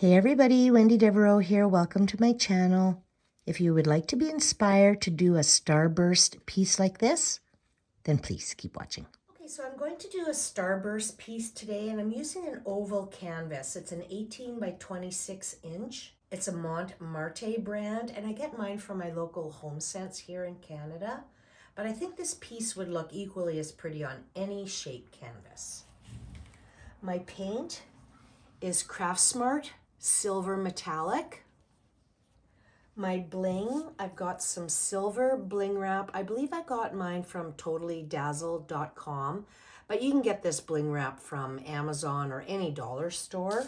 Hey everybody, Wendy Devereaux here. Welcome to my channel. If you would like to be inspired to do a starburst piece like this, then please keep watching. Okay, so I'm going to do a starburst piece today and I'm using an oval canvas. It's an 18 by 26 inch. It's a Montmartre brand and I get mine from my local HomeSense here in Canada. But I think this piece would look equally as pretty on any shape canvas. My paint is Craftsmart Silver Metallic. My bling, I've got some silver bling wrap. I believe I got mine from totallydazzled.com, but you can get this bling wrap from Amazon or any dollar store.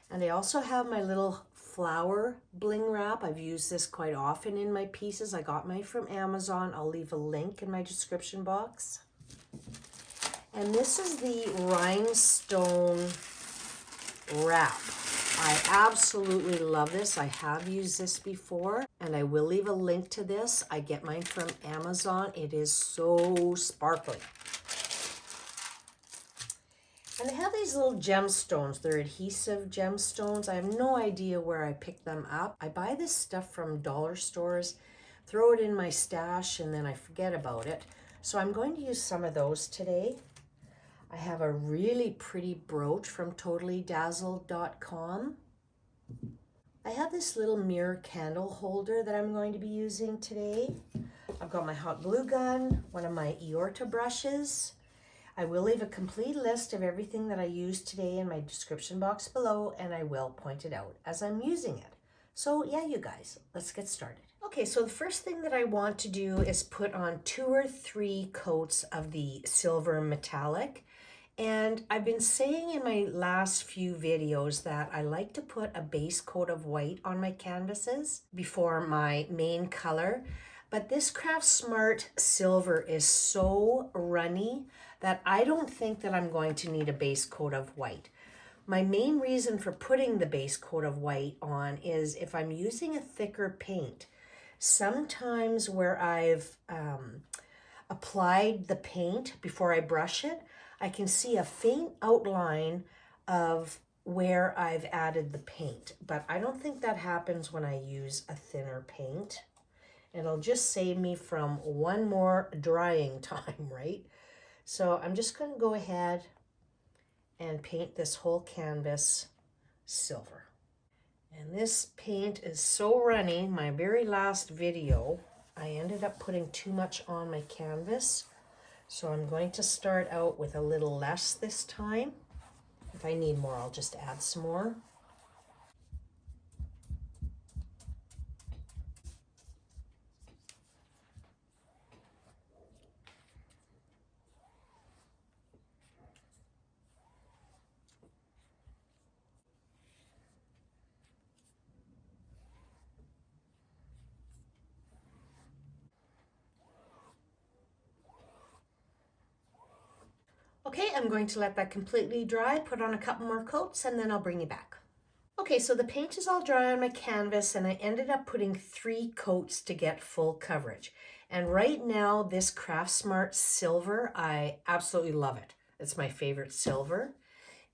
And I also have my little flower bling wrap. I've used this quite often in my pieces. I got mine from Amazon. I'll leave a link in my description box. And this is the rhinestone wrap. I absolutely love this. I have used this before and I will leave a link to this. I get mine from Amazon. It is so sparkly. And they have these little gemstones. They're adhesive gemstones. I have no idea where I picked them up. I buy this stuff from dollar stores, throw it in my stash, and then I forget about it. So I'm going to use some of those today. I have a really pretty brooch from totallydazzled.com. I have this little mirror candle holder that I'm going to be using today. I've got my hot glue gun, one of my Eorta brushes. I will leave a complete list of everything that I used today in my description box below, and I will point it out as I'm using it. So yeah, you guys, let's get started. Okay, so the first thing that I want to do is put on 2 or 3 coats of the silver metallic. And I've been saying in my last few videos that I like to put a base coat of white on my canvases before my main color. But this Craftsmart silver is so runny that I don't think that I'm going to need a base coat of white. My main reason for putting the base coat of white on is if I'm using a thicker paint, sometimes where I've applied the paint before I brush it, I can see a faint outline of where I've added the paint, but I don't think that happens when I use a thinner paint. It'll just save me from one more drying time, right? So I'm just going to go ahead and paint this whole canvas silver. And this paint is so runny. My very last video, I ended up putting too much on my canvas. So I'm going to start out with a little less this time. If I need more, I'll just add some more. Okay, I'm going to let that completely dry, put on a couple more coats, and then I'll bring you back. Okay, so the paint is all dry on my canvas, and I ended up putting 3 coats to get full coverage. And right now, this Craftsmart silver, I absolutely love it. It's my favorite silver.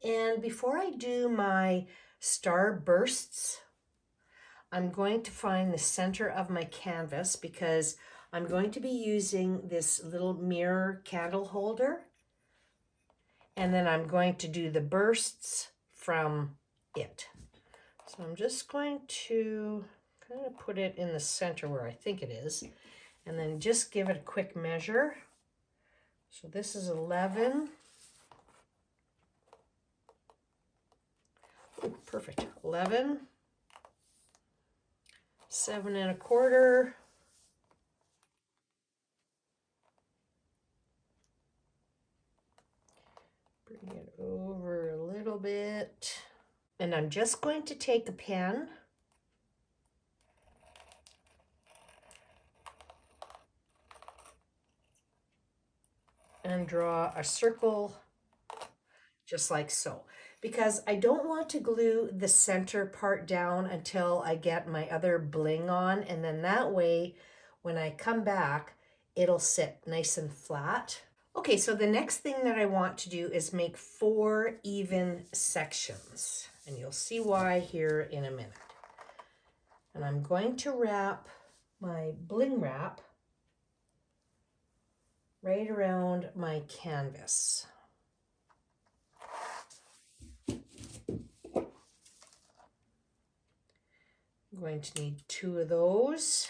And before I do my starbursts, I'm going to find the center of my canvas because I'm going to be using this little mirror candle holder. And then I'm going to do the bursts from it. So I'm just going to kind of put it in the center where I think it is, and then just give it a quick measure. So this is 11. Oh, perfect. 11, 7 1/4. Bring it over a little bit. And I'm just going to take a pen and draw a circle just like so, because I don't want to glue the center part down until I get my other bling on, and then that way when I come back it'll sit nice and flat. Okay, so the next thing that I want to do is make 4 even sections. And you'll see why here in a minute. And I'm going to wrap my Bling Wrap right around my canvas. I'm going to need 2 of those.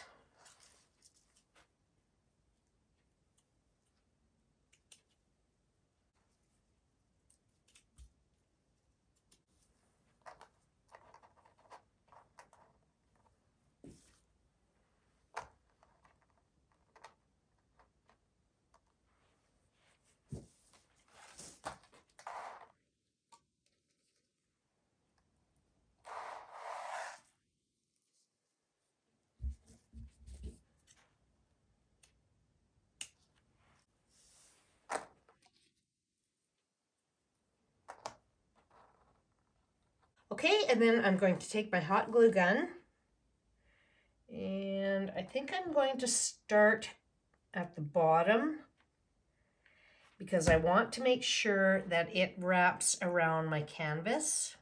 Okay, and then I'm going to take my hot glue gun, and I think I'm going to start at the bottom because I want to make sure that it wraps around my canvas.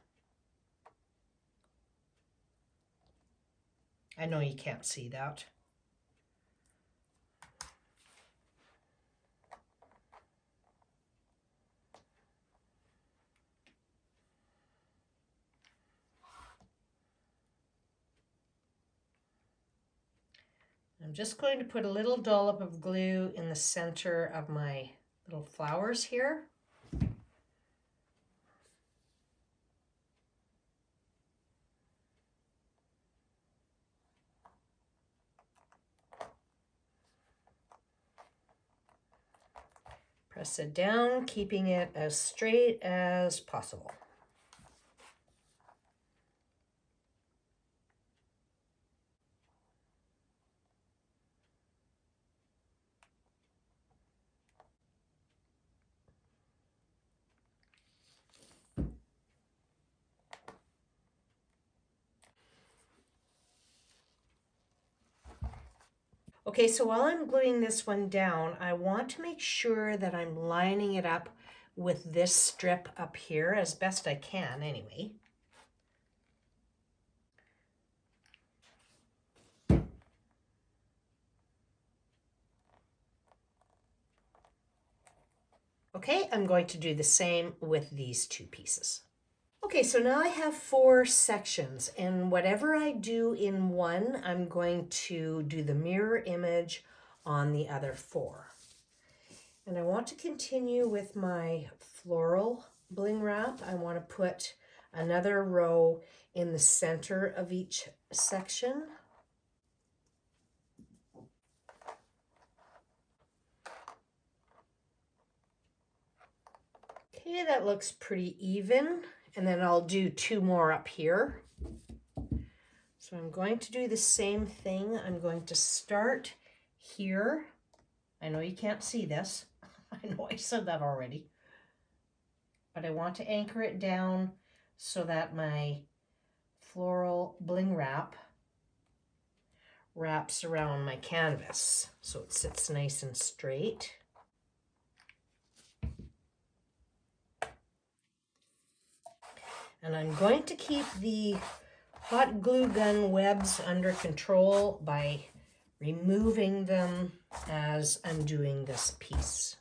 I know you can't see that. I'm just going to put a little dollop of glue in the center of my little flowers here. Press it down, keeping it as straight as possible. Okay, so while I'm gluing this one down, I want to make sure that I'm lining it up with this strip up here as best I can anyway. Okay, I'm going to do the same with these 2 pieces. Okay, so now I have 4 sections, and whatever I do in one, I'm going to do the mirror image on the other 4. And I want to continue with my floral Bling Wrap. I want to put another row in the center of each section. Okay, that looks pretty even. And then I'll do 2 more up here. So I'm going to do the same thing. I'm going to start here. I know you can't see this. I know I said that already. But I want to anchor it down so that my floral Bling Wrap wraps around my canvas so it sits nice and straight. And I'm going to keep the hot glue gun webs under control by removing them as I'm doing this piece,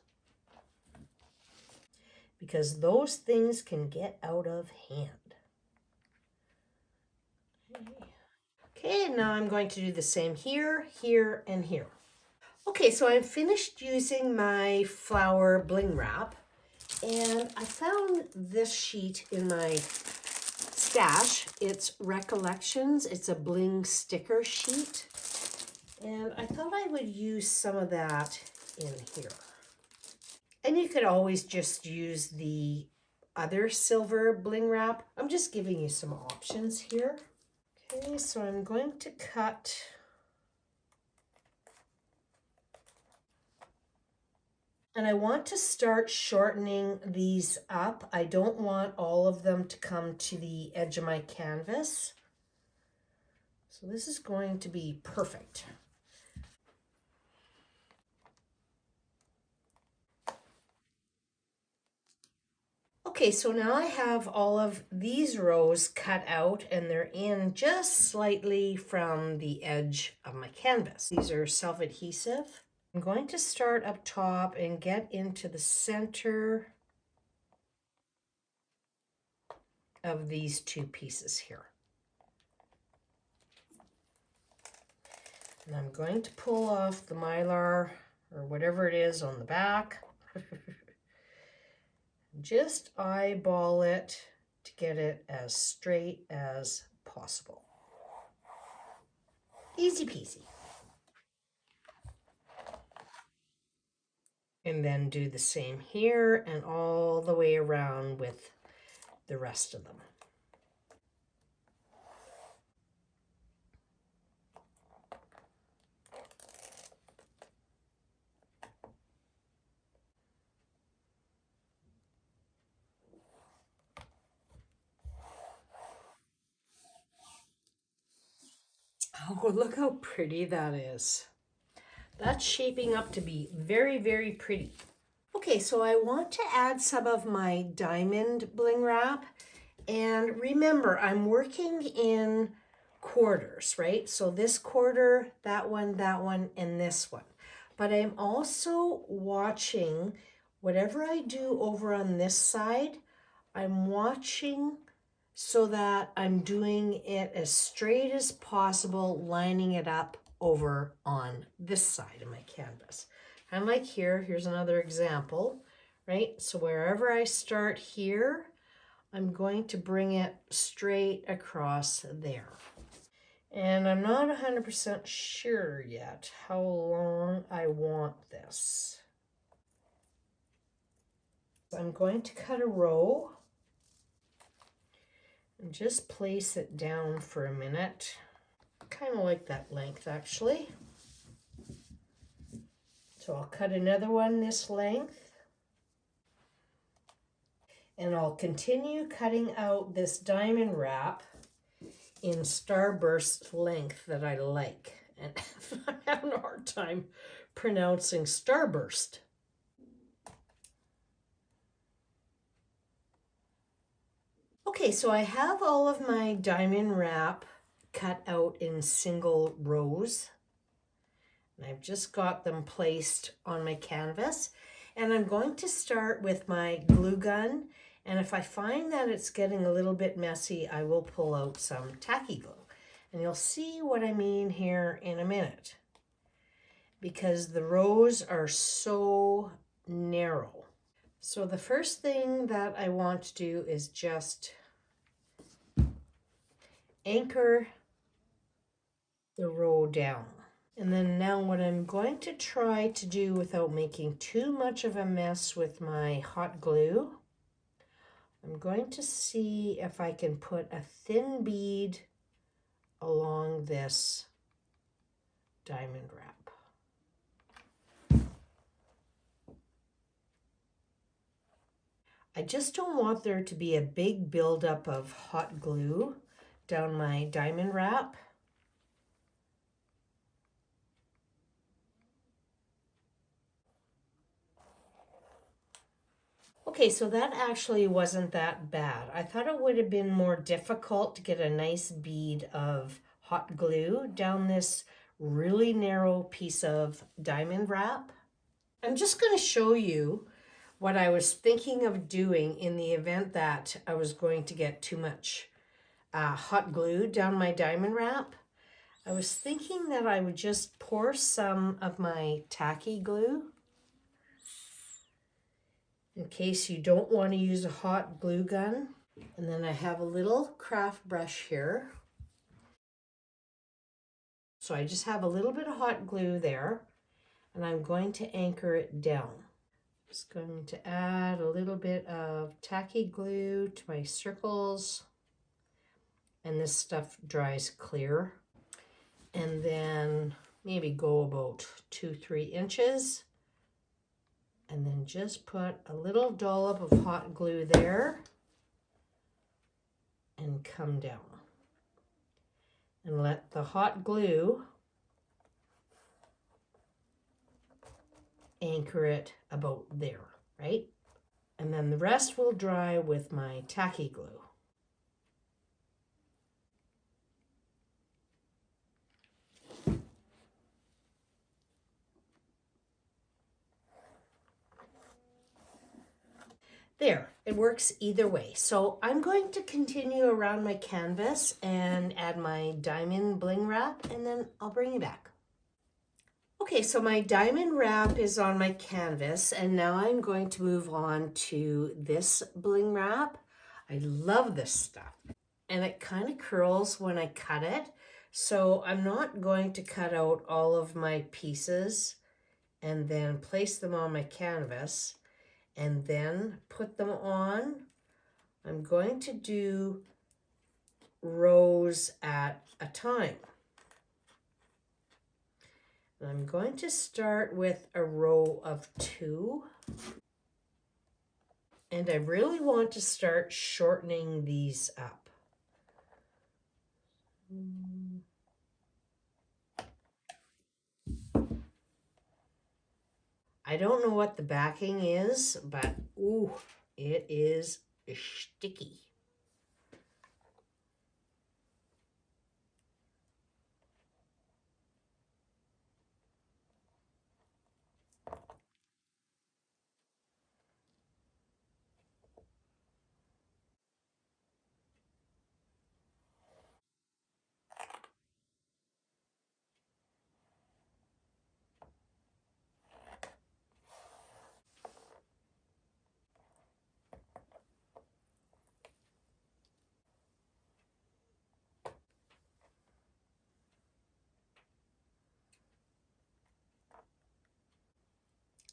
because those things can get out of hand. Okay, now I'm going to do the same here, here, and here. Okay, so I'm finished using my flower Bling Wrap, and I found this sheet in my stash. It's Recollections. It's a bling sticker sheet, and I thought I would use some of that in here. And you could always just use the other silver Bling Wrap. I'm just giving you some options here. Okay, so I'm going to cut and I want to start shortening these up. I don't want all of them to come to the edge of my canvas. So this is going to be perfect. Okay, so now I have all of these rows cut out and they're in just slightly from the edge of my canvas. These are self-adhesive. I'm going to start up top and get into the center of these two pieces here. And I'm going to pull off the mylar or whatever it is on the back. Just eyeball it to get it as straight as possible. Easy peasy. And then do the same here and all the way around with the rest of them. Oh, look how pretty that is. That's shaping up to be very, very pretty. Okay, so I want to add some of my diamond bling wrap. And remember, I'm working in quarters, right? So this quarter, that one, and this one. But I'm also watching whatever I do over on this side, I'm watching so that I'm doing it as straight as possible, lining it up over on this side of my canvas. And like here, here's another example, right? So wherever I start here, I'm going to bring it straight across there. And I'm not 100% sure yet how long I want this. I'm going to cut a row and just place it down for a minute. Kind of like that length actually. So I'll cut another one this length. And I'll continue cutting out this diamond wrap in starburst length that I like. And I'm having a hard time pronouncing starburst. Okay, so I have all of my diamond wrap cut out in single rows. And I've just got them placed on my canvas. And I'm going to start with my glue gun. And if I find that it's getting a little bit messy, I will pull out some tacky glue. And you'll see what I mean here in a minute. Because the rows are so narrow. So the first thing that I want to do is just anchor the row down. And then now what I'm going to try to do without making too much of a mess with my hot glue, I'm going to see if I can put a thin bead along this diamond wrap. I just don't want there to be a big buildup of hot glue down my diamond wrap. Okay, so that actually wasn't that bad. I thought it would have been more difficult to get a nice bead of hot glue down this really narrow piece of diamond wrap. I'm just going to show you what I was thinking of doing in the event that I was going to get too much hot glue down my diamond wrap. I was thinking that I would just pour some of my tacky glue in case you don't want to use a hot glue gun. And then I have a little craft brush here. So I just have a little bit of hot glue there, and I'm going to anchor it down. Just going to add a little bit of tacky glue to my circles, and this stuff dries clear. And then maybe go about 2-3 inches, and then just put a little dollop of hot glue there and come down. And let the hot glue anchor it about there, right? And then the rest will dry with my tacky glue. There, it works either way. So I'm going to continue around my canvas and add my diamond bling wrap, and then I'll bring you back. Okay, so my diamond wrap is on my canvas, and now I'm going to move on to this bling wrap. I love this stuff. And it kind of curls when I cut it. So I'm not going to cut out all of my pieces and then place them on my canvas and then put them on. I'm going to do rows at a time. And I'm going to start with a row of 2. And I really want to start shortening these up. I don't know what the backing is, but ooh, it is sticky.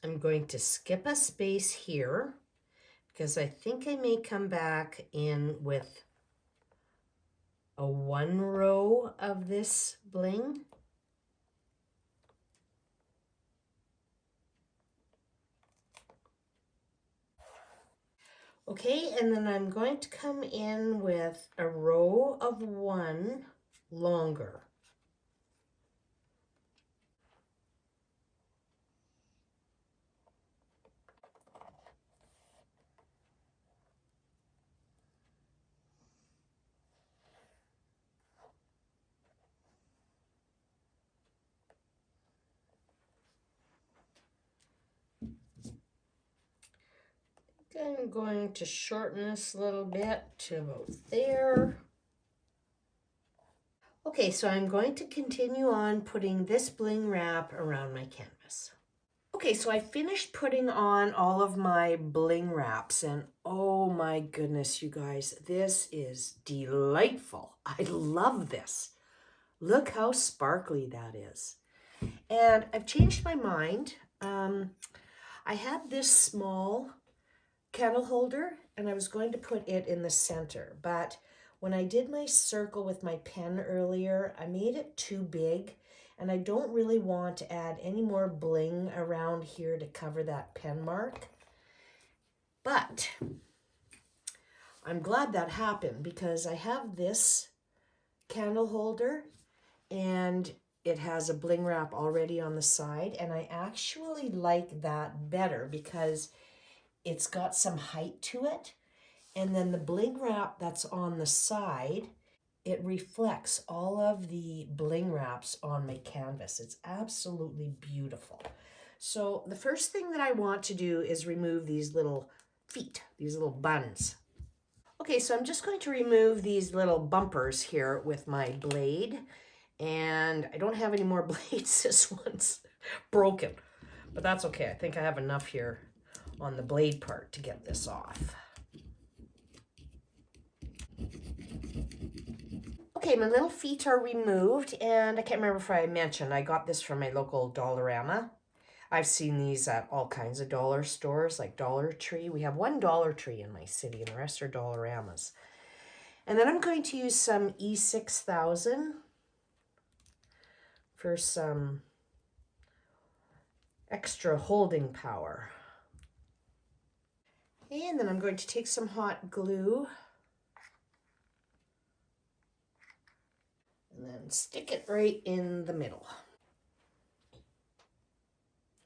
I'm going to skip a space here because I think I may come back in with a 1 row of this bling. Okay, and then I'm going to come in with a row of 1 longer. I'm going to shorten this a little bit to about there. Okay, so I'm going to continue on putting this bling wrap around my canvas. Okay, so I finished putting on all of my bling wraps, and oh my goodness, you guys, this is delightful. I love this. Look how sparkly that is. And I've changed my mind. I had this small candle holder and I was going to put it in the center, but when I did my circle with my pen earlier, I made it too big and I don't really want to add any more bling around here to cover that pen mark. But I'm glad that happened because I have this candle holder and it has a bling wrap already on the side, and I actually like that better because it's got some height to it. And then the bling wrap that's on the side, it reflects all of the bling wraps on my canvas. It's absolutely beautiful. So the first thing that I want to do is remove these little feet, these little buns. Okay, so I'm just going to remove these little bumpers here with my blade. And I don't have any more blades. This one's broken, but that's okay. I think I have enough here on the blade part to get this off. Okay, my little feet are removed, and I can't remember if I mentioned I got this from my local Dollarama. I've seen these at all kinds of dollar stores like Dollar Tree. We have one Dollar Tree in my city and the rest are Dollaramas. And then I'm going to use some E6000 for some extra holding power. And then I'm going to take some hot glue and then stick it right in the middle.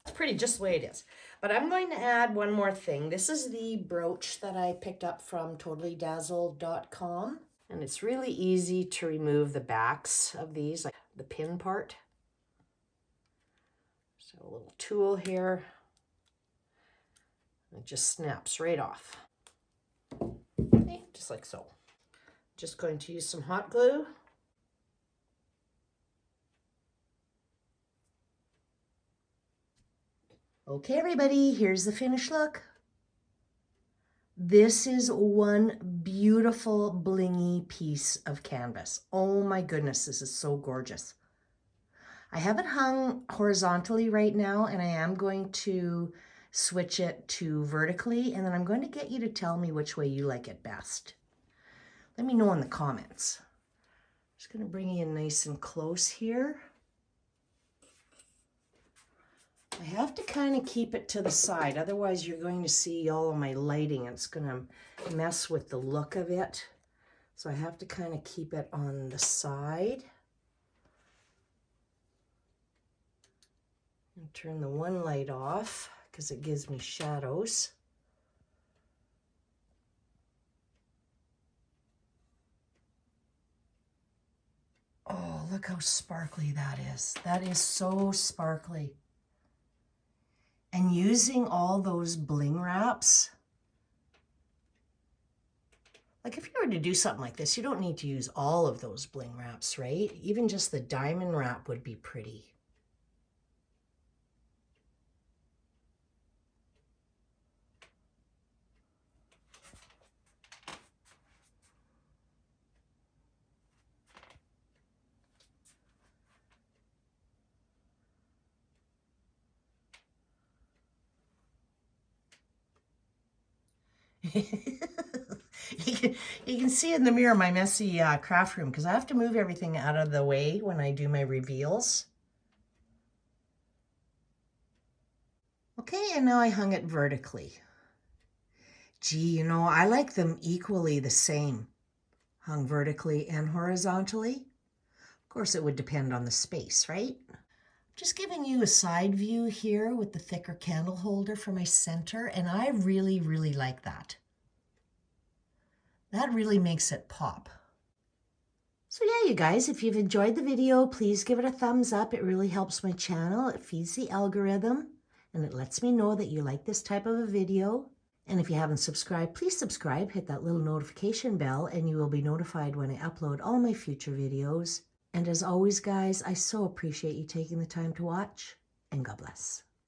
It's pretty just the way it is. But I'm going to add one more thing. This is the brooch that I picked up from totallydazzled.com. And it's really easy to remove the backs of these, like the pin part. So a little tool here. It just snaps right off. Okay, just like so. Just going to use some hot glue. Okay, everybody, here's the finished look. This is one beautiful blingy piece of canvas. Oh my goodness, this is so gorgeous. I have it hung horizontally right now, and I am going to switch it to vertically, and then I'm going to get you to tell me which way you like it best. Let me know in the comments. Just going to bring you in nice and close here. I have to kind of keep it to the side, otherwise you're going to see all of my lighting and it's going to mess with the look of it. So I have to kind of keep it on the side. And turn the one light off because it gives me shadows. Oh, look how sparkly that is. That is so sparkly. And using all those bling wraps, like if you were to do something like this, you don't need to use all of those bling wraps, right? Even just the diamond wrap would be pretty. You can see in the mirror my messy craft room because I have to move everything out of the way when I do my reveals. Okay, and now I hung it vertically. Gee, you know, I like them equally the same, hung vertically and horizontally. Of course, it would depend on the space, right? Just giving you a side view here with the thicker candle holder for my center, and I really, really like that. That really makes it pop. So yeah, you guys, if you've enjoyed the video, please give it a thumbs up. It really helps my channel. It feeds the algorithm, and it lets me know that you like this type of a video. And if you haven't subscribed, please subscribe, hit that little notification bell, and you will be notified when I upload all my future videos. And as always, guys, I so appreciate you taking the time to watch, and God bless.